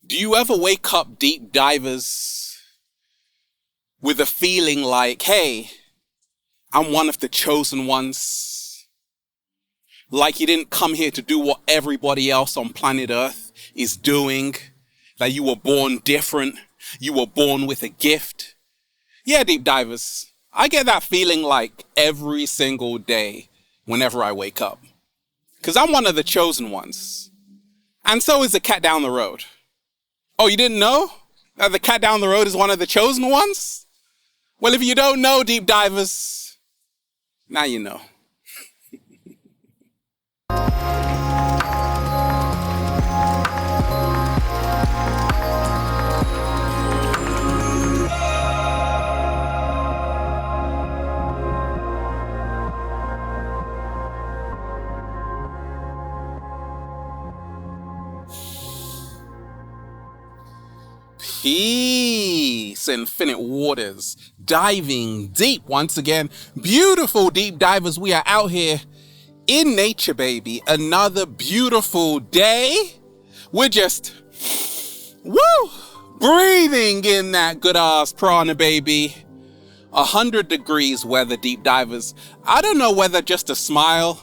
Do you ever wake up, deep divers, with a feeling like, hey, I'm one of the chosen ones? Like you didn't come here to do what everybody else on planet Earth is doing? That you were born different? You were born with a gift? Yeah, deep divers, I get that feeling like every single day whenever I wake up. Because I'm one of the chosen ones. And so is the cat down the road. Oh, you didn't know that the cat down the road is one of the chosen ones? Well, if you don't know, deep divers, now you know. Peace, infinite waters, diving deep once again. Beautiful deep divers, we are out here in nature, baby. Another beautiful day. We're just, breathing in that good ass prana, baby. 100 degrees weather, deep divers. I don't know whether just to smile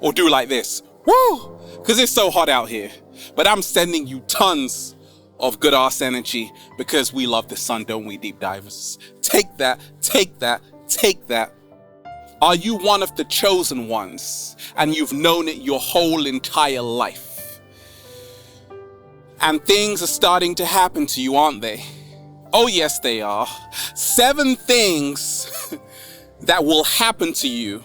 or do like this, because it's so hot out here. But I'm sending you tons of good ass energy because we love the sun, don't we, deep divers? Take that, take that, take that. Are you one of the chosen ones and you've known it your whole entire life? And things are starting to happen to you, aren't they? Oh yes, they are. 7 things that will happen to you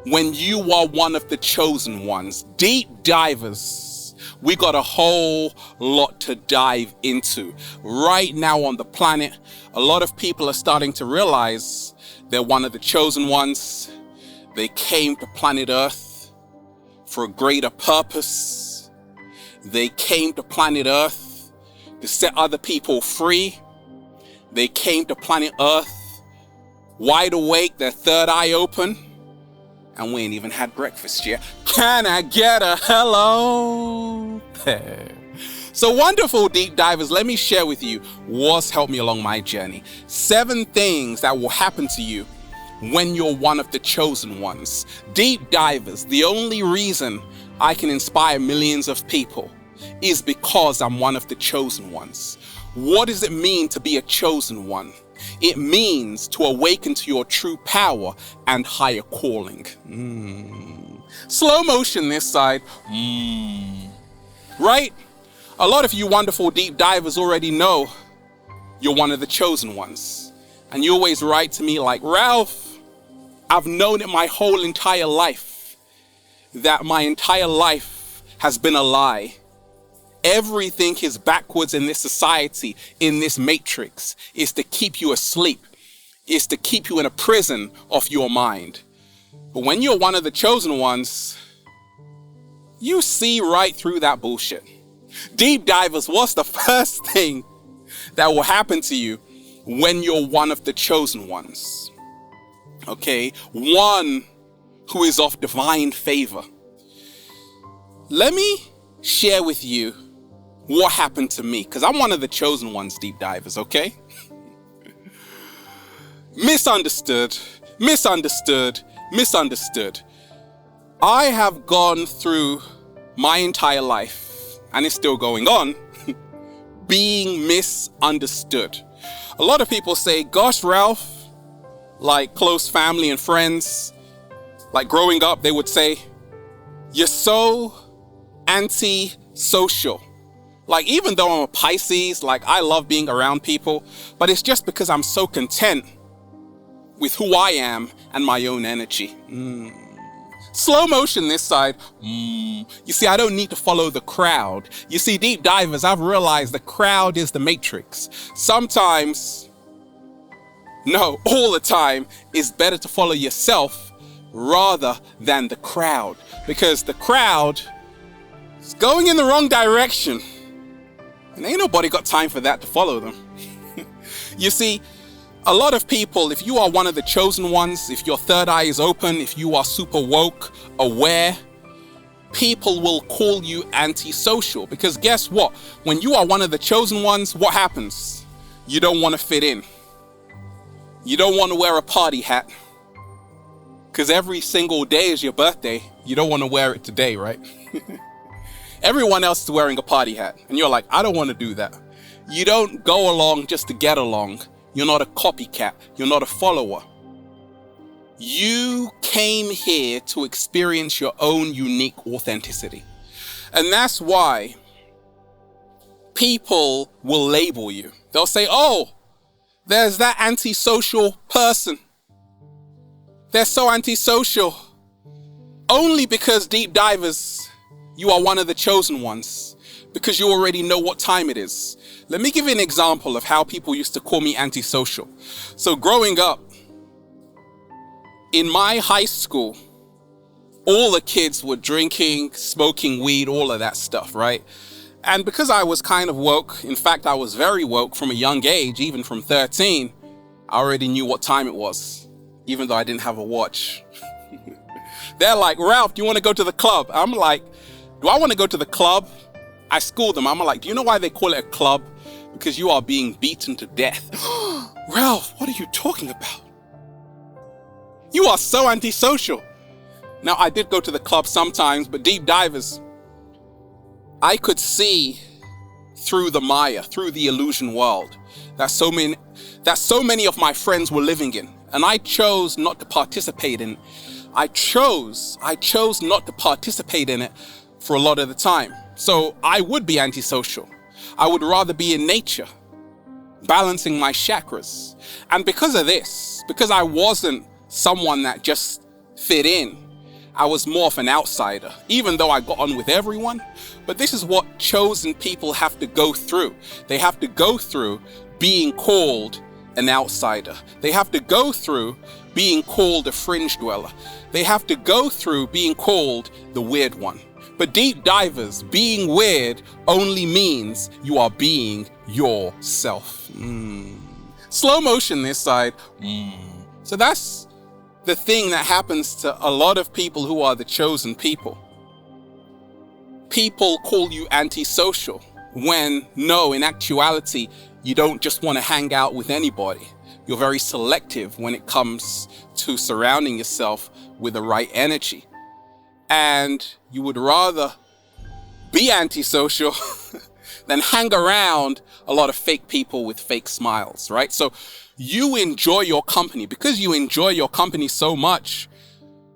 when you are one of the chosen ones. Deep divers, we got a whole lot to dive into. Right now on the planet, a lot of people are starting to realize they're one of the chosen ones. They came to planet Earth for a greater purpose. They came to planet Earth to set other people free. They came to planet Earth wide awake, their third eye open. And we ain't even had breakfast yet. Can I get a hello? So wonderful deep divers, let me share with you what's helped me along my journey. 7 things that will happen to you when you're one of the chosen ones. Deep divers, the only reason I can inspire millions of people is because I'm one of the chosen ones. What does it mean to be a chosen one? It means to awaken to your true power and higher calling. Slow motion this side. Right? A lot of you wonderful deep divers already know you're one of the chosen ones. And you always write to me like, Ralph, I've known it my whole entire life, that my entire life has been a lie. Everything is backwards in this society, in this matrix. It's to keep you asleep. It's to keep you in a prison of your mind. But when you're one of the chosen ones, you see right through that bullshit. Deep divers, what's the first thing that will happen to you when you're one of the chosen ones? Okay, one who is of divine favor. Let me share with you what happened to me, because I'm one of the chosen ones, deep divers, okay? Misunderstood. I have gone through my entire life, and it's still going on, being misunderstood. A lot of people say, gosh, Ralph, like close family and friends, like growing up, they would say, you're so antisocial. Like, even though I'm a Pisces, like I love being around people, but it's just because I'm so content with who I am and my own energy. Slow motion this side. You see, I don't need to follow the crowd. You see, deep divers, I've realized the crowd is the matrix. Sometimes, no, all the time, it's better to follow yourself rather than the crowd, because the crowd is going in the wrong direction. And ain't nobody got time for that to follow them. You see, a lot of people, if you are one of the chosen ones, if your third eye is open, if you are super woke, aware, people will call you antisocial, because guess what? When you are one of the chosen ones, what happens? You don't want to fit in. You don't want to wear a party hat, because every single day is your birthday. You don't want to wear it today, right? Everyone else is wearing a party hat, and you're like, I don't want to do that. You don't go along just to get along. You're not a copycat. You're not a follower. You came here to experience your own unique authenticity. And that's why people will label you. They'll say, oh, there's that antisocial person. They're so antisocial. Only because, deep divers, you are one of the chosen ones, because you already know what time it is. Let me give you an example of how people used to call me antisocial. So growing up, in my high school, all the kids were drinking, smoking weed, all of that stuff, right? And because I was kind of woke, in fact, I was very woke from a young age, even from 13, I already knew what time it was, even though I didn't have a watch. They're like, Ralph, do you want to go to the club? I'm like, do I want to go to the club? I schooled them. I'm like, do you know why they call it a club? Because you are being beaten to death. Ralph, what are you talking about? You are so antisocial. Now, I did go to the club sometimes, but deep divers, I could see through the Maya, through the illusion world that so many of my friends were living in. And I chose not to participate in it. I chose not to participate in it for a lot of the time. So I would be antisocial. I would rather be in nature, balancing my chakras. And because of this, because I wasn't someone that just fit in, I was more of an outsider, even though I got on with everyone. But this is what chosen people have to go through. They have to go through being called an outsider. They have to go through being called a fringe dweller. They have to go through being called the weird one. But deep divers, being weird only means you are being yourself. Slow motion this side. So that's the thing that happens to a lot of people who are the chosen people. People call you antisocial when, no, in actuality, you don't just want to hang out with anybody. You're very selective when it comes to surrounding yourself with the right energy. And you would rather be antisocial than hang around a lot of fake people with fake smiles, right? So you enjoy your company. Because you enjoy your company so much,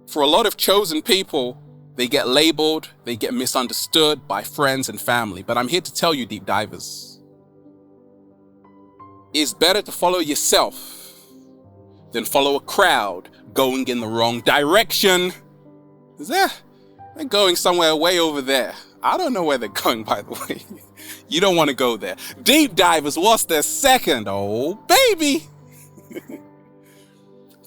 for a lot of chosen people, they get labeled, they get misunderstood by friends and family. But I'm here to tell you, deep divers, it's better to follow yourself than follow a crowd going in the wrong direction. They're going somewhere way over there. I don't know where they're going, by the way. You don't want to go there. Deep divers, what's the second? Oh, baby.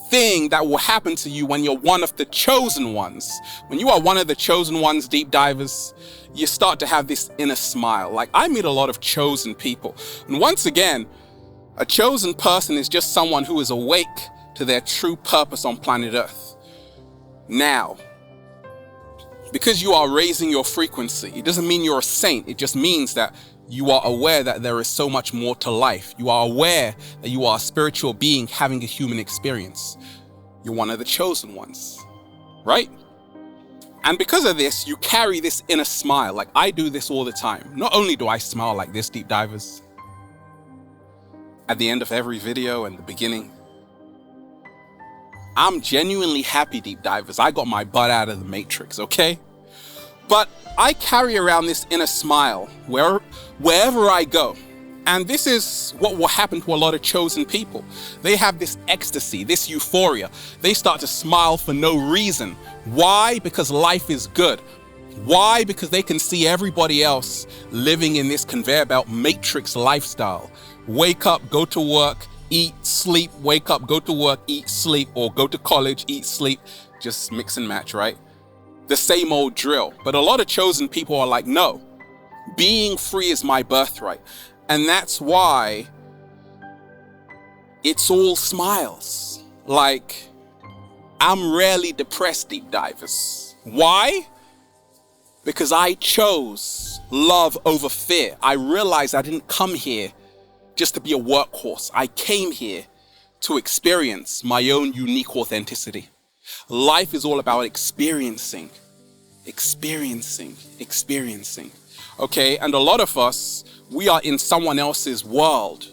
Thing that will happen to you when you're one of the chosen ones. When you are one of the chosen ones, deep divers, you start to have this inner smile. Like, I meet a lot of chosen people. And once again, a chosen person is just someone who is awake to their true purpose on planet Earth. Now, because you are raising your frequency, it doesn't mean you're a saint. It just means that you are aware that there is so much more to life. You are aware that you are a spiritual being having a human experience. You're one of the chosen ones, right? And because of this, you carry this inner smile. Like, I do this all the time. Not only do I smile like this, deep divers, at the end of every video and the beginning, I'm genuinely happy, deep divers. I got my butt out of the matrix, okay? But I carry around this inner smile wherever I go. And this is what will happen to a lot of chosen people. They have this ecstasy, this euphoria. They start to smile for no reason. Why? Because life is good. Why? Because they can see everybody else living in this conveyor belt matrix lifestyle. Wake up, go to work, eat, sleep, wake up, go to work, eat, sleep, or go to college, eat, sleep. Just mix and match, right? The same old drill. But a lot of chosen people are like, no, being free is my birthright. And that's why it's all smiles. Like, I'm rarely depressed, deep divers. Why? because I chose love over fear. I realized I didn't come here just to be a workhorse. I came here to experience my own unique authenticity. Life is all about experiencing. Okay, and a lot of us, we are in someone else's world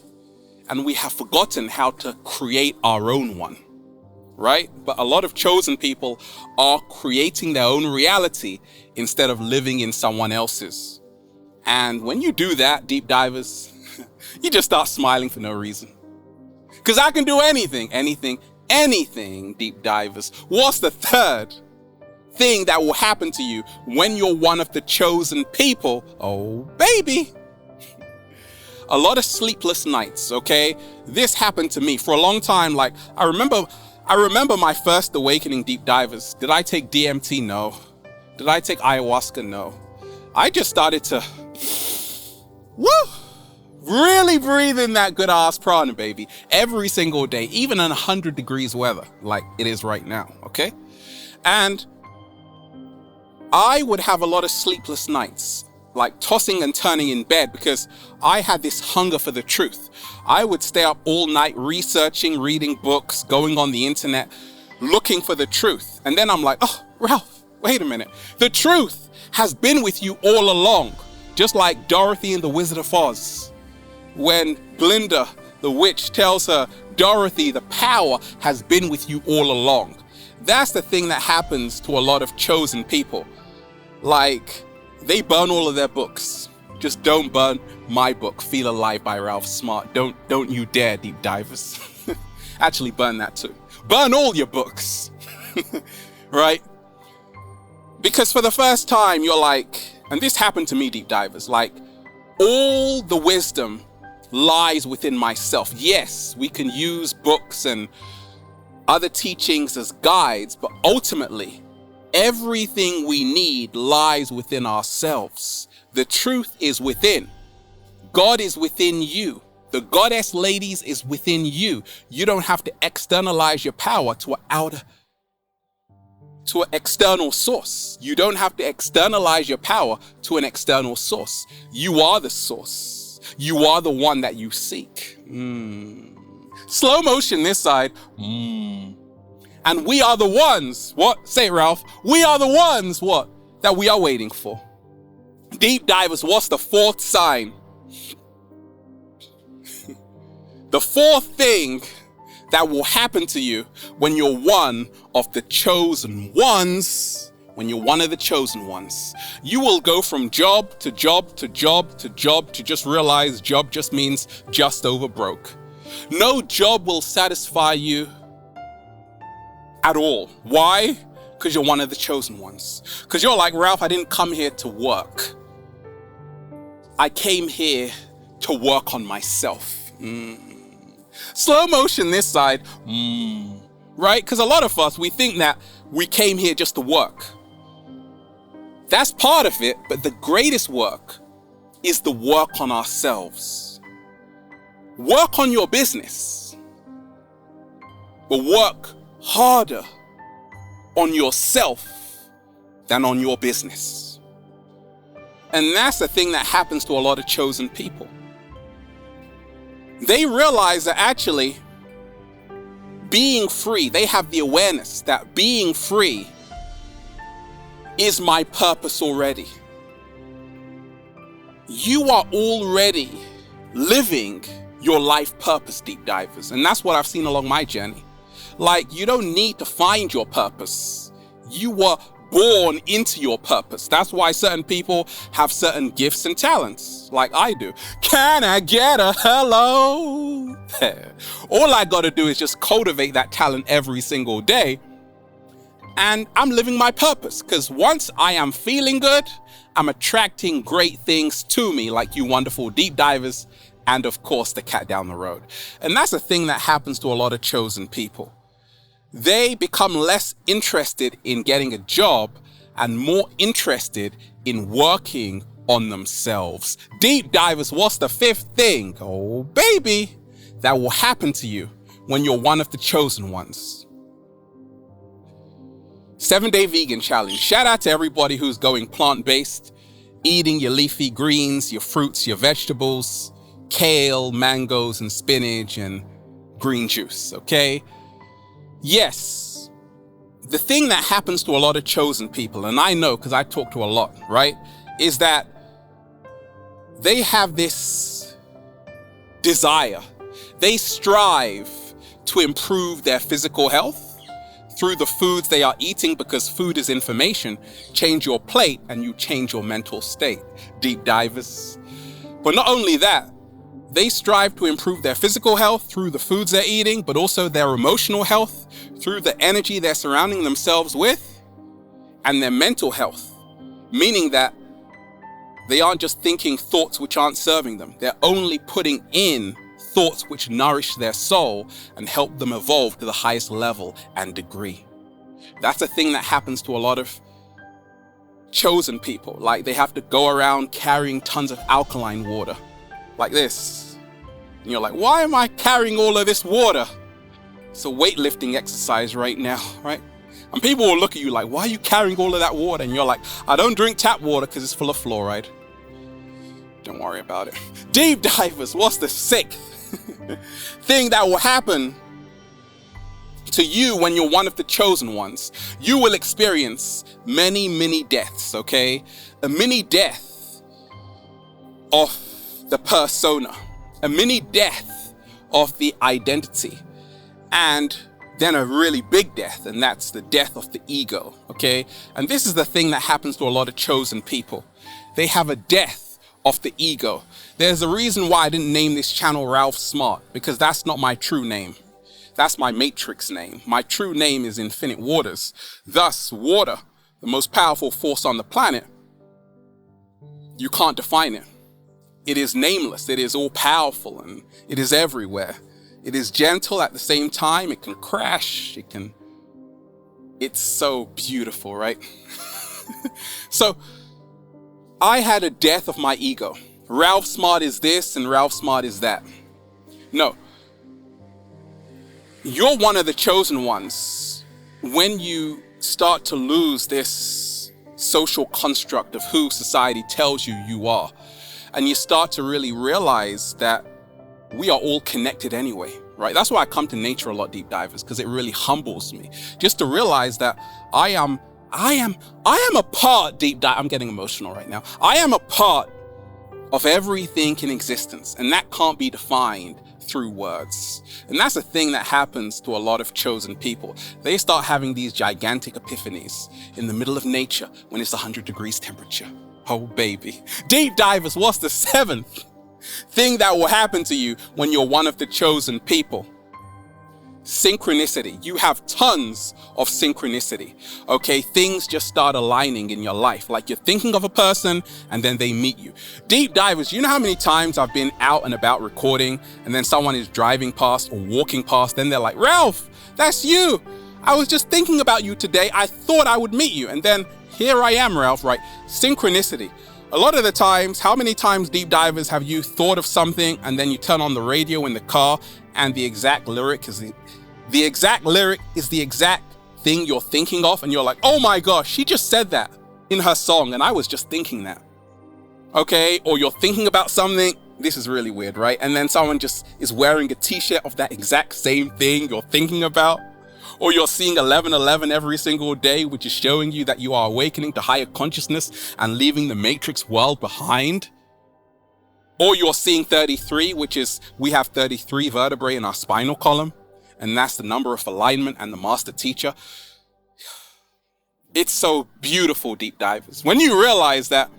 and we have forgotten how to create our own one, right? But a lot of chosen people are creating their own reality instead of living in someone else's. And when you do that, deep divers, you just start smiling for no reason. Because I can do anything, deep divers. What's the third thing that will happen to you when you're one of the chosen people? Oh, baby. A lot of sleepless nights, okay? This happened to me for a long time. Like, I remember my first awakening, deep divers. Did I take DMT? No. Did I take ayahuasca? No. I just started to, really breathe in that good ass prana, baby, every single day, even in 100 degrees weather, like it is right now, okay? And I would have a lot of sleepless nights, like tossing and turning in bed, because I had this hunger for the truth. I would stay up all night researching, reading books, going on the internet, looking for the truth. And then I'm like, oh, Ralph, wait a minute. The truth has been with you all along, just like Dorothy in The Wizard of Oz. When Glinda, the witch, tells her, Dorothy, the power has been with you all along. That's the thing that happens to a lot of chosen people. Like, they burn all of their books. Just don't burn my book, Feel Alive by Ralph Smart. Don't you dare, deep divers. Actually, burn that too. Burn all your books, right? Because for the first time, you're like, and this happened to me, deep divers, like, all the wisdom lies within myself. Yes, we can use books and other teachings as guides, but ultimately, everything we need lies within ourselves. The truth is within. God is within you. The goddess, ladies, is within you. You don't have to externalize your power to an external source. You don't have to externalize your power to an external source. You are the source. You are the one that you seek. Slow motion this side. And we are the ones, what? Say it, Ralph. We are the ones, what? That we are waiting for. Deep divers, what's the fourth sign? The fourth thing that will happen to you when you're one of the chosen ones, when you're one of the chosen ones, you will go from job to job to job to job to just realize job just means just over broke. No job will satisfy you at all. Why? Because you're one of the chosen ones. Because you're like, Ralph, I didn't come here to work. I came here to work on myself. Slow motion this side. Right? Because a lot of us, we think that we came here just to work. That's part of it, but the greatest work is the work on ourselves. Work on your business, but work harder on yourself than on your business. And that's the thing that happens to a lot of chosen people. They realize that actually being free, they have the awareness that being free is my purpose already. You are already living your life purpose, deep divers. And that's what I've seen along my journey. Like, you don't need to find your purpose. You were born into your purpose. That's why certain people have certain gifts and talents, like I do. Can I get a hello? All I gotta do is just cultivate that talent every single day, and I'm living my purpose. Because once I am feeling good, I'm attracting great things to me, like you wonderful deep divers, and of course the cat down the road. And that's a thing that happens to a lot of chosen people. They become less interested in getting a job and more interested in working on themselves. Deep divers, what's the fifth thing? Oh, baby, that will happen to you when you're one of the chosen ones. 7-day vegan challenge. Shout out to everybody who's going plant-based, eating your leafy greens, your fruits, your vegetables, kale, mangoes, and spinach, and green juice, okay? Yes, the thing that happens to a lot of chosen people, and I know because I talk to a lot, right, is that they have this desire. They strive to improve their physical health through the foods they are eating, because food is information. Change your plate and you change your mental state, deep divers. But not only that, they strive to improve their physical health through the foods they're eating, but also their emotional health through the energy they're surrounding themselves with, and their mental health, meaning that they aren't just thinking thoughts which aren't serving them. They're only putting in thoughts which nourish their soul and help them evolve to the highest level and degree. That's a thing that happens to a lot of chosen people. Like, they have to go around carrying tons of alkaline water like this. And you're like, why am I carrying all of this water? It's a weightlifting exercise right now, right? And people will look at you like, why are you carrying all of that water? And you're like, I don't drink tap water because it's full of fluoride. Don't worry about it. Deep divers, what's the sixth thing that will happen to you when you're one of the chosen ones? You will experience many, many deaths, okay? A mini death of the persona, a mini death of the identity, and then a really big death, and that's the death of the ego, okay? And this is the thing that happens to a lot of chosen people. They have a death of the ego. There's a reason why I didn't name this channel Ralph Smart, because that's not my true name. That's my matrix name. My true name is Infinite Waters. Thus, water, the most powerful force on the planet, you can't define it. It is nameless. It is all powerful, and it is everywhere. It is gentle at the same time. It can crash. It's so beautiful, right? So I had a death of my ego. Ralph Smart is this and Ralph Smart is that. No. You're one of the chosen ones when you start to lose this social construct of who society tells you you are. And you start to really realize that we are all connected anyway, right? That's why I come to nature a lot, deep divers, because it really humbles me just to realize that I am a part, deep dive. I'm getting emotional right now. I am a part of everything in existence, and that can't be defined through words. And that's a thing that happens to a lot of chosen people. They start having these gigantic epiphanies in the middle of nature when it's 100 degrees temperature. Oh, baby. Deep divers, what's the seventh thing that will happen to you when you're one of the chosen people? Synchronicity. You have tons of synchronicity, okay? Things just start aligning in your life. Like, you're thinking of a person and then they meet you. Deep divers, you know how many times I've been out and about recording and then someone is driving past or walking past, then they're like, Ralph, that's you. I was just thinking about you today. I thought I would meet you. And then here I am, Ralph, right? Synchronicity. A lot of the times, how many times, deep divers, have you thought of something and then you turn on the radio in the car and the exact lyric is the exact thing you're thinking of, and you're like, oh my gosh, she just said that in her song and I was just thinking that. Okay, or you're thinking about something, this is really weird, right? And then someone just is wearing a t-shirt of that exact same thing you're thinking about. Or you're seeing 11:11 every single day, which is showing you that you are awakening to higher consciousness and leaving the matrix world behind. Or you're seeing 33, which is, we have 33 vertebrae in our spinal column, and that's the number of alignment and the master teacher. It's so beautiful, deep divers, when you realize that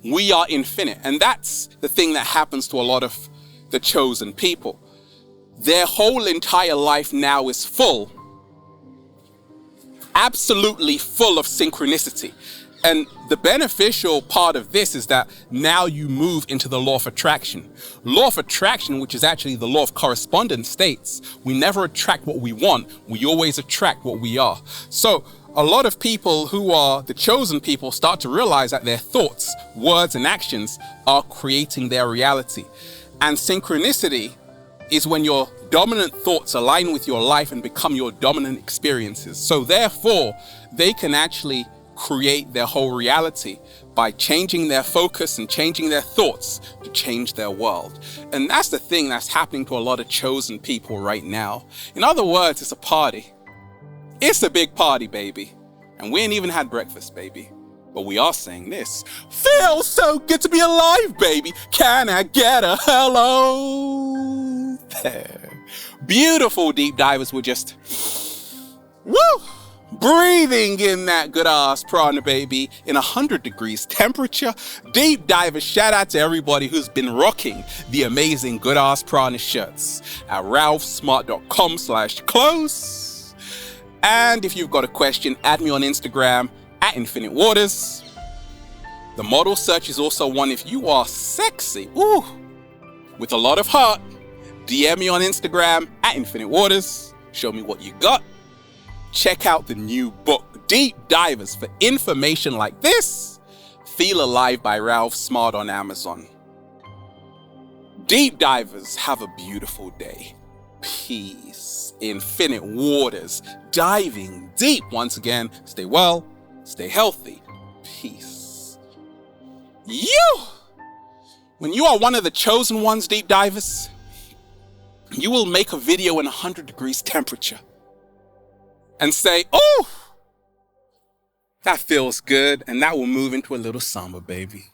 we are infinite. And that's the thing that happens to a lot of the chosen people. Their whole entire life now is full, absolutely full of synchronicity. And the beneficial part of this is that now you move into the law of attraction. Law of attraction, which is actually the law of correspondence, states we never attract what we want, we always attract what we are. So a lot of people who are the chosen people start to realize that their thoughts, words, and actions are creating their reality. And synchronicity is when you're dominant thoughts align with your life and become your dominant experiences. So therefore, they can actually create their whole reality by changing their focus and changing their thoughts to change their world. And that's the thing that's happening to a lot of chosen people right now. In other words, it's a party. It's a big party, baby. And we ain't even had breakfast, baby. But we are saying this. Feels so good to be alive, baby. Can I get a hello? There. Beautiful deep divers were just, woo, breathing in that good ass prana, baby, in 100 degrees temperature. Deep divers, shout out to everybody who's been rocking the amazing good ass prana shirts at ralphsmart.com/close. And if you've got a question, add me on Instagram at Infinite Waters. The model search is also one if you are sexy, ooh, with a lot of heart. DM me on Instagram at Infinite Waters. Show me what you got. Check out the new book, Deep Divers, for information like this. Feel Alive by Ralph Smart on Amazon. Deep divers, have a beautiful day. Peace. Infinite Waters, diving deep. Once again, stay well, stay healthy. Peace. When you are one of the chosen ones, deep divers, you will make a video in 100 degrees temperature and say, oh, that feels good. And that will move into a little samba, baby.